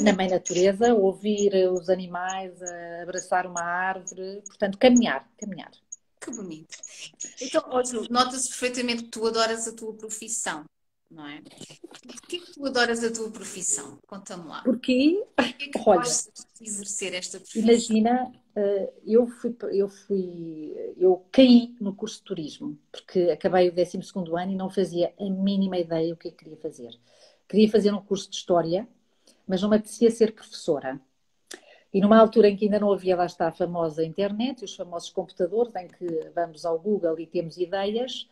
Na meia natureza, ouvir os animais, abraçar uma árvore, portanto, caminhar, caminhar. Que bonito. Então, ó, Ju, nota-se perfeitamente que tu adoras a tua profissão, não é? Porquê que tu adoras a tua profissão? Conta-me lá. Porque, Porquê que olha, gostas de exercer esta profissão? imagina, eu caí no curso de turismo, porque acabei o 12º ano e não fazia a mínima ideia o que eu queria fazer. Queria fazer um curso de História, mas não me apetecia ser professora. E numa altura em que ainda não havia, lá está, a famosa internet e os famosos computadores, em que vamos ao Google e temos ideias,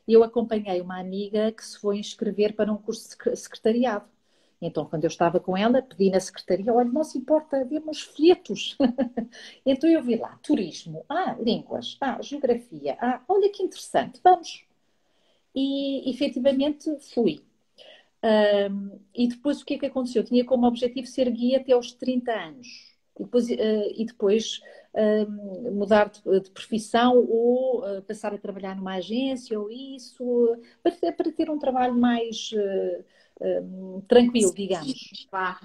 eu acompanhei uma amiga que se foi inscrever para um curso de secretariado. Então, quando eu estava com ela, pedi na secretaria: olha, não se importa, dê-me os folhetos. Então eu vi lá, turismo, línguas, geografia, olha que interessante, vamos. E efetivamente fui. E depois o que é que aconteceu? Eu tinha como objetivo ser guia até aos 30 anos. E depois mudar de profissão ou passar a trabalhar numa agência ou isso, para ter um trabalho mais tranquilo, digamos. Pá.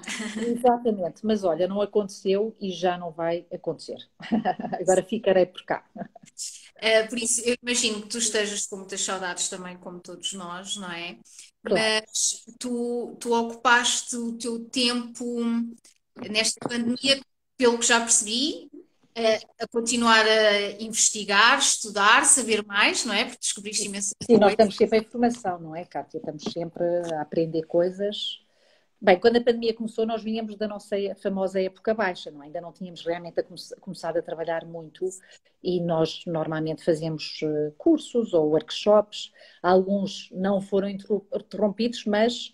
Exatamente, mas olha, não aconteceu e já não vai acontecer. Agora ficarei por cá. Por isso, eu imagino que tu estejas com muitas saudades também, como todos nós, não é? Claro. Mas tu ocupaste o teu tempo nesta pandemia, pelo que já percebi, a continuar a investigar, estudar, saber mais, não é? Porque descobriste imensa Sim, nós coisa. estamos sempre em formação, não é, Cátia? Estamos sempre a aprender coisas. Bem, quando a pandemia começou, nós vínhamos da nossa famosa época baixa, não é? Ainda não tínhamos realmente começado a trabalhar muito e nós normalmente fazíamos cursos ou workshops. Alguns não foram interrompidos, mas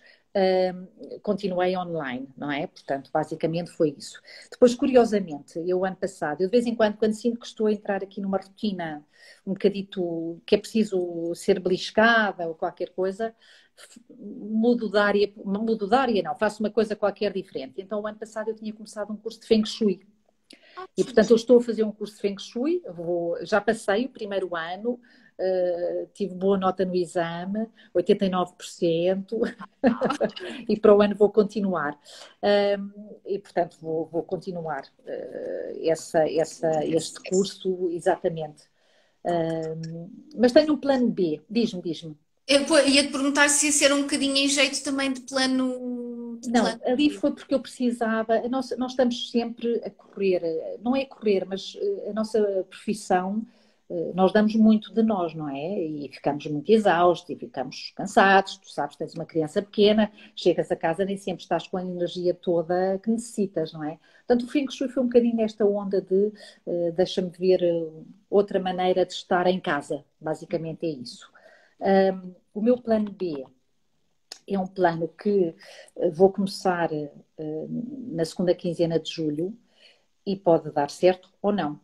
continuei online, não é? Portanto, basicamente foi isso. Depois, curiosamente, eu ano passado, eu de vez em quando sinto que estou a entrar aqui numa rotina um bocadito que é preciso ser beliscada ou qualquer coisa, mudo de área não, faço uma coisa qualquer diferente. Então, o ano passado eu tinha começado um curso de Feng Shui. E, portanto, eu estou a fazer um curso de Feng Shui, já passei o primeiro ano, tive boa nota no exame, 89%, e para o ano vou continuar. E, portanto, vou continuar este curso, exatamente. Mas tenho um plano B, diz-me. Eu ia-te perguntar se ia ser um bocadinho em jeito também de plano. De Não, plano. ali foi porque eu precisava. Nós estamos sempre a correr, não é correr, mas a nossa profissão, nós damos muito de nós, não é? E ficamos muito exaustos e ficamos cansados. Tu sabes, tens uma criança pequena, chegas a casa, nem sempre estás com a energia toda que necessitas, não é? Portanto, o Feng Shui foi um bocadinho nesta onda de deixa-me ver outra maneira de estar em casa. Basicamente é isso. O meu plano B é um plano que vou começar na segunda quinzena de julho e pode dar certo ou não.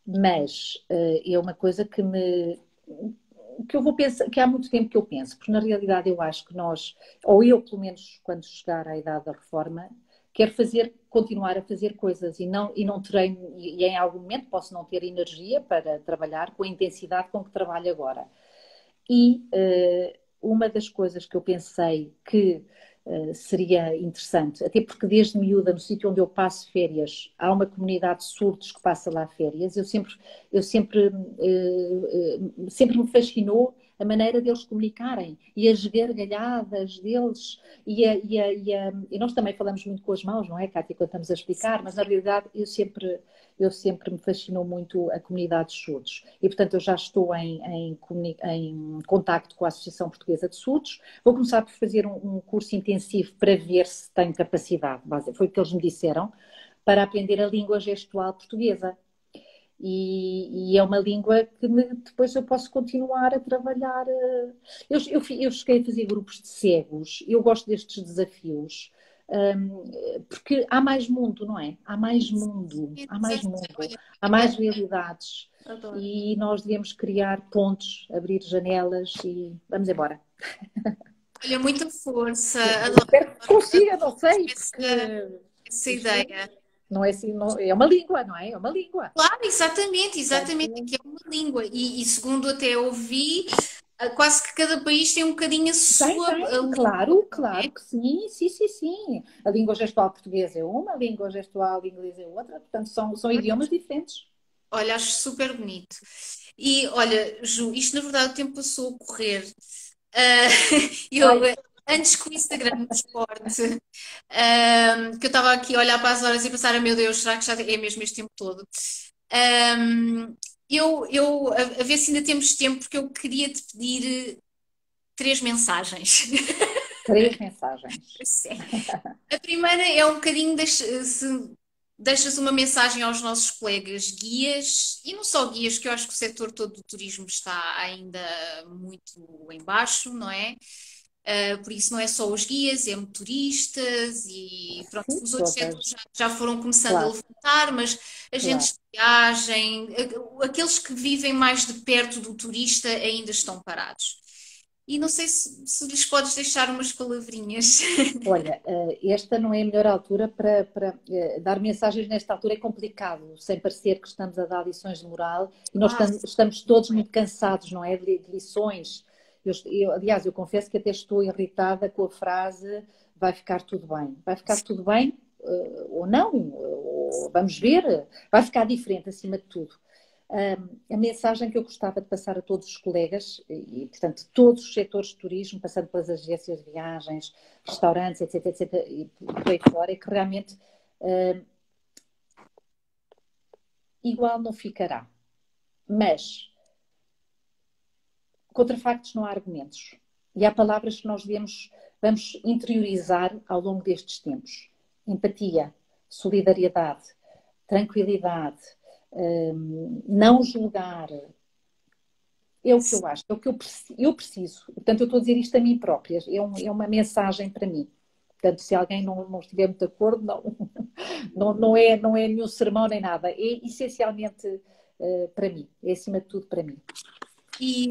Mas é uma coisa que eu vou pensar, que há muito tempo que eu penso, porque na realidade eu acho que nós, ou eu pelo menos quando chegar à idade da reforma, quero continuar a fazer coisas e não terei, e em algum momento posso não ter energia para trabalhar com a intensidade com que trabalho agora. E uma das coisas que eu pensei que seria interessante, até porque desde miúda, no sítio onde eu passo férias, há uma comunidade de surdos que passa lá férias, sempre me fascinou a maneira deles comunicarem e as gargalhadas deles e nós também falamos muito com as mãos, não é, Cátia, quando estamos a explicar, mas na realidade eu sempre me fascinou muito a comunidade de surdos e portanto eu já estou em contacto com a Associação Portuguesa de Surdos, vou começar por fazer um curso intensivo para ver se tenho capacidade, foi o que eles me disseram, para aprender a língua gestual portuguesa. E é uma língua que depois eu posso continuar a trabalhar. Eu cheguei a fazer grupos de cegos, eu gosto destes desafios, porque há mais mundo, não é? Há mais mundo, há mais realidades. Adoro. E nós devemos criar pontes, abrir janelas e vamos embora. Olha, muita força. Espero que consiga, não sei, Essa isto ideia. não é assim, é uma língua, não é? É uma língua. Claro, exatamente, Portanto, que é uma língua. E segundo até ouvi, quase que cada país tem um bocadinho a sua Tem, língua, não claro é? que sim. A língua gestual portuguesa é uma, a língua gestual inglesa é outra, portanto são idiomas diferentes. Olha, acho super bonito. E olha, Ju, isto na verdade o tempo passou a correr. Ah, eu, Ai, antes que o Instagram me desporte, que eu estava aqui a olhar para as horas e pensar, meu Deus, será que já é mesmo este tempo todo? Um, a ver se ainda temos tempo, porque eu queria te pedir três mensagens. 3 mensagens. Sim. A primeira é um bocadinho se deixas uma mensagem aos nossos colegas guias, e não só guias, que eu acho que o setor todo do turismo está ainda muito em baixo, não é? Por isso não é só os guias, é motoristas e pronto, Sim, os outros todas, setores já foram começando a claro, levantar, mas agentes claro. de viagem, aqueles que vivem mais de perto do turista ainda estão parados. E não sei se lhes podes deixar umas palavrinhas. Olha, esta não é a melhor altura para dar mensagens nesta altura, é complicado, sem parecer que estamos a dar lições de moral e nós Ah, estamos todos muito cansados, não é? De lições. Aliás, eu confesso que até estou irritada com a frase vai ficar tudo bem. Vai ficar tudo bem, ou não, ou vamos ver, vai ficar diferente acima de tudo. A mensagem que eu gostava de passar a todos os colegas, portanto, todos os setores de turismo, passando pelas agências de viagens, restaurantes, etc, e por aí fora, é que realmente igual não ficará. Mas contra factos não há argumentos. E há palavras que nós devemos vamos interiorizar ao longo destes tempos. Empatia, solidariedade, tranquilidade, não julgar. É o que eu acho, é o que eu preciso. Portanto, eu estou a dizer isto a mim própria. É uma mensagem para mim. Portanto, se alguém não estiver muito de acordo, não é nenhum sermão nem nada. É essencialmente para mim. É acima de tudo para mim. E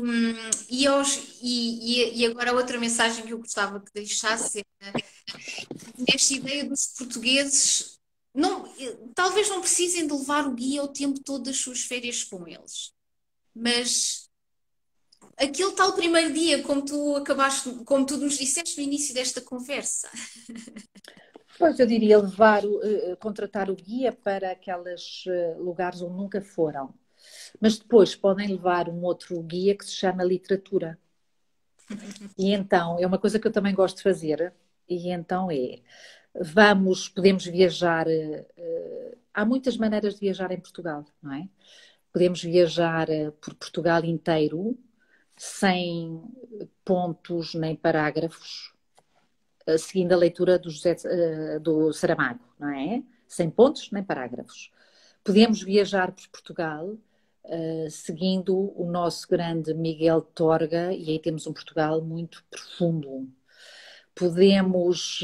agora outra mensagem que eu gostava que deixasse era nesta ideia dos portugueses, talvez não precisem de levar o guia o tempo todo das suas férias com eles, mas aquele tal primeiro dia, como tu nos disseste no início desta conversa. Pois eu diria contratar o guia para aqueles lugares onde nunca foram. Mas depois podem levar um outro guia que se chama literatura. E então, é uma coisa que eu também gosto de fazer. E então podemos viajar. Há muitas maneiras de viajar em Portugal, não é? Podemos viajar por Portugal inteiro, sem pontos nem parágrafos, seguindo a leitura do Saramago, não é? Sem pontos nem parágrafos. Podemos viajar por Portugal seguindo o nosso grande Miguel Torga, e aí temos um Portugal muito profundo. Podemos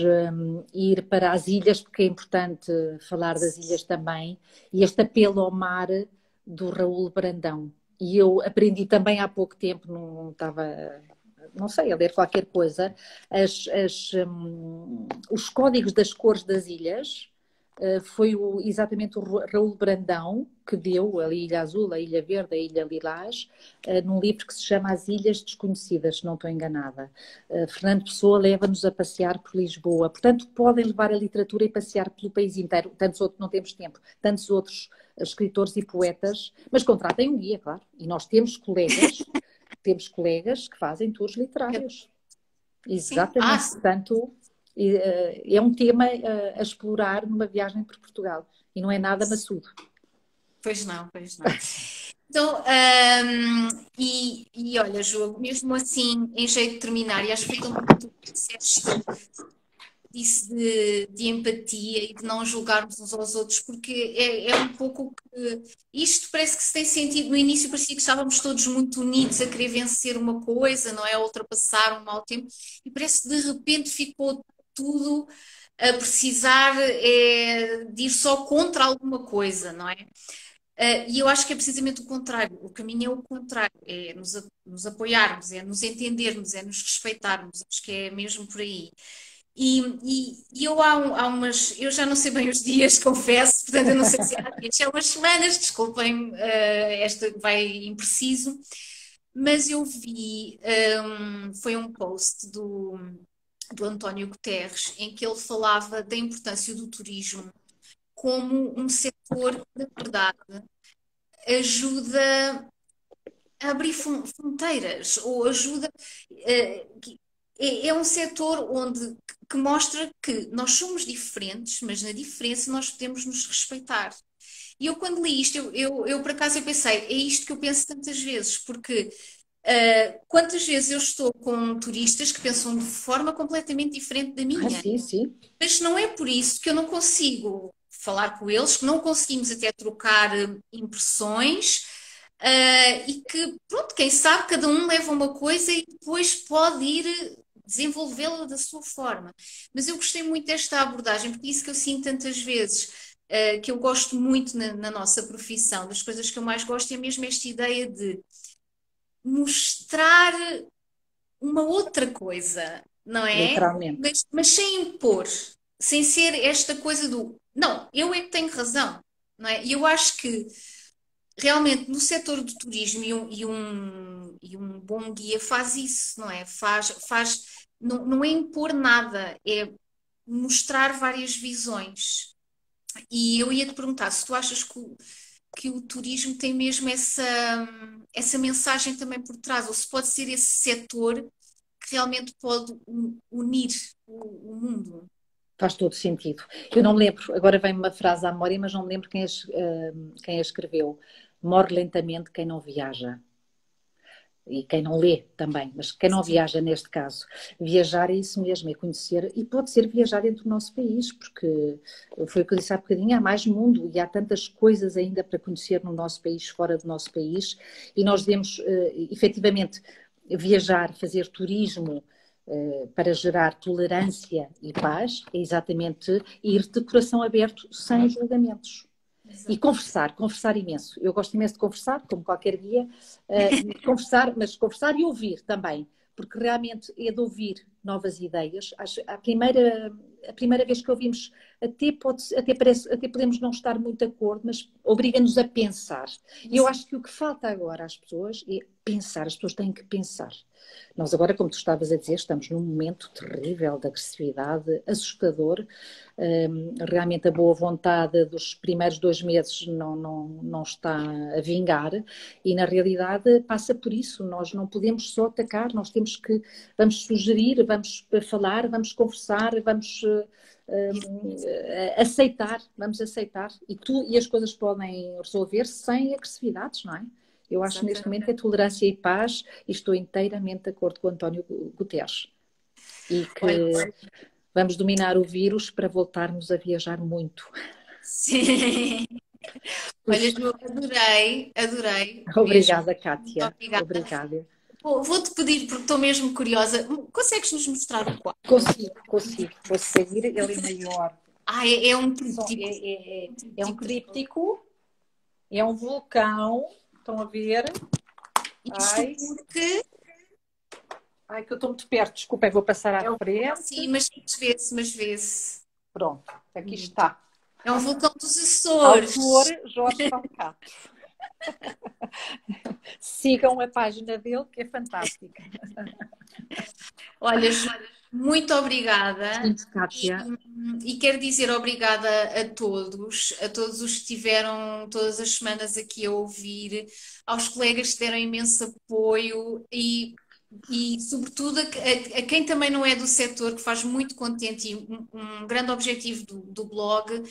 ir para as ilhas, porque é importante falar das ilhas também, e este apelo ao mar do Raul Brandão. E eu aprendi também há pouco tempo, não sei, a ler qualquer coisa, os códigos das cores das ilhas. Foi exatamente o Raul Brandão que deu a Ilha Azul, a Ilha Verde, a Ilha Lilás, num livro que se chama As Ilhas Desconhecidas, se não estou enganada. Fernando Pessoa leva-nos a passear por Lisboa. Portanto, podem levar a literatura e passear pelo país inteiro. Tantos outros, não temos tempo, tantos outros escritores e poetas, mas contratem um guia, claro. E nós temos colegas que fazem tours literários. Exatamente, portanto... É um tema a explorar numa viagem por Portugal e não é nada maçudo. Pois não, pois não. Então, olha, João, mesmo assim, em jeito de terminar, e acho que foi tão muito o que disse de empatia e de não julgarmos uns aos outros, porque é um pouco que isto parece que se tem sentido no início, parecia que estávamos todos muito unidos a querer vencer uma coisa, não é? A ultrapassar um mau tempo, e parece que de repente ficou tudo a precisar de ir só contra alguma coisa, não é? E eu acho que é precisamente o contrário, o caminho é o contrário, é nos apoiarmos, é nos entendermos, é nos respeitarmos, acho que é mesmo por aí. E eu há umas, eu já não sei bem os dias, confesso, portanto eu não sei se há dias, há umas semanas, desculpem, esta vai impreciso, mas eu vi, foi um post do António Guterres, em que ele falava da importância do turismo como um setor que, na verdade, ajuda a abrir fronteiras, ou ajuda. É um setor que mostra que nós somos diferentes, mas na diferença nós podemos nos respeitar. E eu, quando li isto, eu por acaso eu pensei, é isto que eu penso tantas vezes, porque quantas vezes eu estou com turistas que pensam de forma completamente diferente da minha, sim, sim. Mas não é por isso que eu não consigo falar com eles, que não conseguimos até trocar impressões, e que, pronto, quem sabe cada um leva uma coisa e depois pode ir desenvolvê-la da sua forma. Mas eu gostei muito desta abordagem, porque é isso que eu sinto tantas vezes, que eu gosto muito na nossa profissão, das coisas que eu mais gosto é mesmo esta ideia de mostrar uma outra coisa, não é? Literalmente. Mas sem impor, sem ser esta coisa do não, eu é que tenho razão, não é? E eu acho que realmente no setor do turismo e um bom guia faz isso, não é? Não é impor nada, é mostrar várias visões. E eu ia te perguntar se tu achas que o turismo tem mesmo essa mensagem também por trás, ou se pode ser esse setor que realmente pode unir o mundo. Faz todo sentido. Eu não me lembro, agora vem uma frase à memória, mas não me lembro quem a escreveu. Morre lentamente quem não viaja. E quem não lê também, mas quem não Sim. viaja neste caso. Viajar é isso mesmo, é conhecer, e pode ser viajar dentro do nosso país, porque foi o que eu disse há bocadinho, há mais mundo e há tantas coisas ainda para conhecer no nosso país, fora do nosso país, e nós devemos, efetivamente, viajar, fazer turismo, para gerar tolerância e paz, é exatamente ir de coração aberto, sem julgamentos. E Exatamente. conversar, conversar imenso. Eu gosto imenso de conversar, como qualquer guia, conversar, mas conversar e ouvir também, porque realmente é de ouvir novas ideias. A primeira vez que ouvimos, até podemos não estar muito de acordo, mas obriga-nos a pensar. E eu acho que o que falta agora às pessoas é pensar, as pessoas têm que pensar. Nós agora, como tu estavas a dizer, estamos num momento terrível de agressividade, assustador. Realmente a boa vontade dos primeiros 2 meses não está a vingar e na realidade passa por isso, nós não podemos só atacar, nós temos que, vamos sugerir, vamos falar, vamos conversar, vamos aceitar e as coisas podem resolver sem agressividades, não é? Eu acho que neste momento é Exatamente. tolerância e paz e estou inteiramente de acordo com o António Guterres. E Olha, que vamos dominar o vírus para voltarmos a viajar muito. sim. Olha, Isso. Ju, adorei, adorei mesmo. Obrigada, Muito Kátia. obrigada. Obrigada. Vou-te pedir, porque estou mesmo curiosa, consegues nos mostrar o quadro? Consigo, consigo. Vou seguir ele é maior. Ah, é um É, tríptico. é um Tipo de... tríptico, é um vulcão. Estão a ver? Isto Ai, porque ai, que eu estou muito perto. Desculpa, eu vou passar à é um... frente. Sim, mas vê-se, mas vê-se. Pronto, aqui está. É um vulcão dos Autor Açores. Jorge Falcato. Sigam a página dele, que é fantástica. Olha, Ju, muito obrigada. Sim, Kátia. E quero dizer obrigada a todos os que estiveram todas as semanas aqui a ouvir, aos colegas que deram imenso apoio e sobretudo, a quem também não é do setor, que faz muito contente. E um grande objetivo do blog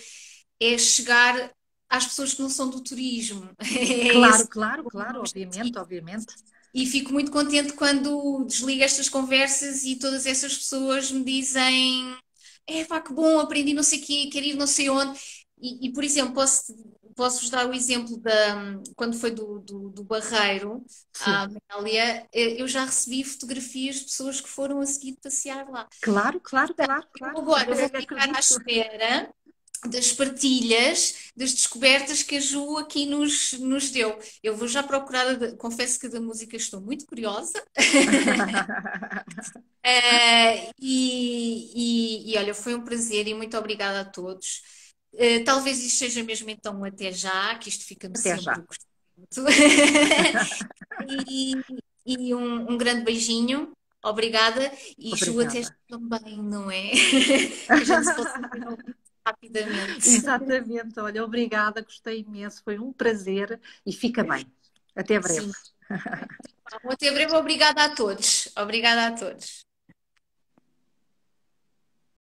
é chegar às pessoas que não são do turismo. É Claro, esse claro, o claro, obviamente, objetivo. obviamente. E fico muito contente quando desligo estas conversas e todas essas pessoas me dizem: é pá, que bom, aprendi não sei o quê, quero ir não sei onde. Por exemplo, posso-vos dar o exemplo quando foi do Barreiro Sim, à Amélia, eu já recebi fotografias de pessoas que foram a seguir passear lá. claro, claro, claro, Eu claro. agora vou ficar à Acredito. espera das partilhas, das descobertas que a Ju aqui nos deu. Eu vou já procurar, confesso que da música estou muito curiosa. E olha, foi um prazer e muito obrigada a todos. Talvez isto seja mesmo então até já, que isto fica-me Até sempre já. o gosto. E, um grande beijinho, obrigada. E Ju, até já Obrigada. também, não é? Que a gente se possa ver rapidamente. Exatamente, olha, obrigada, gostei imenso, foi um prazer e fica bem. Até breve. Sim. Até breve, obrigada a todos. Obrigada a todos.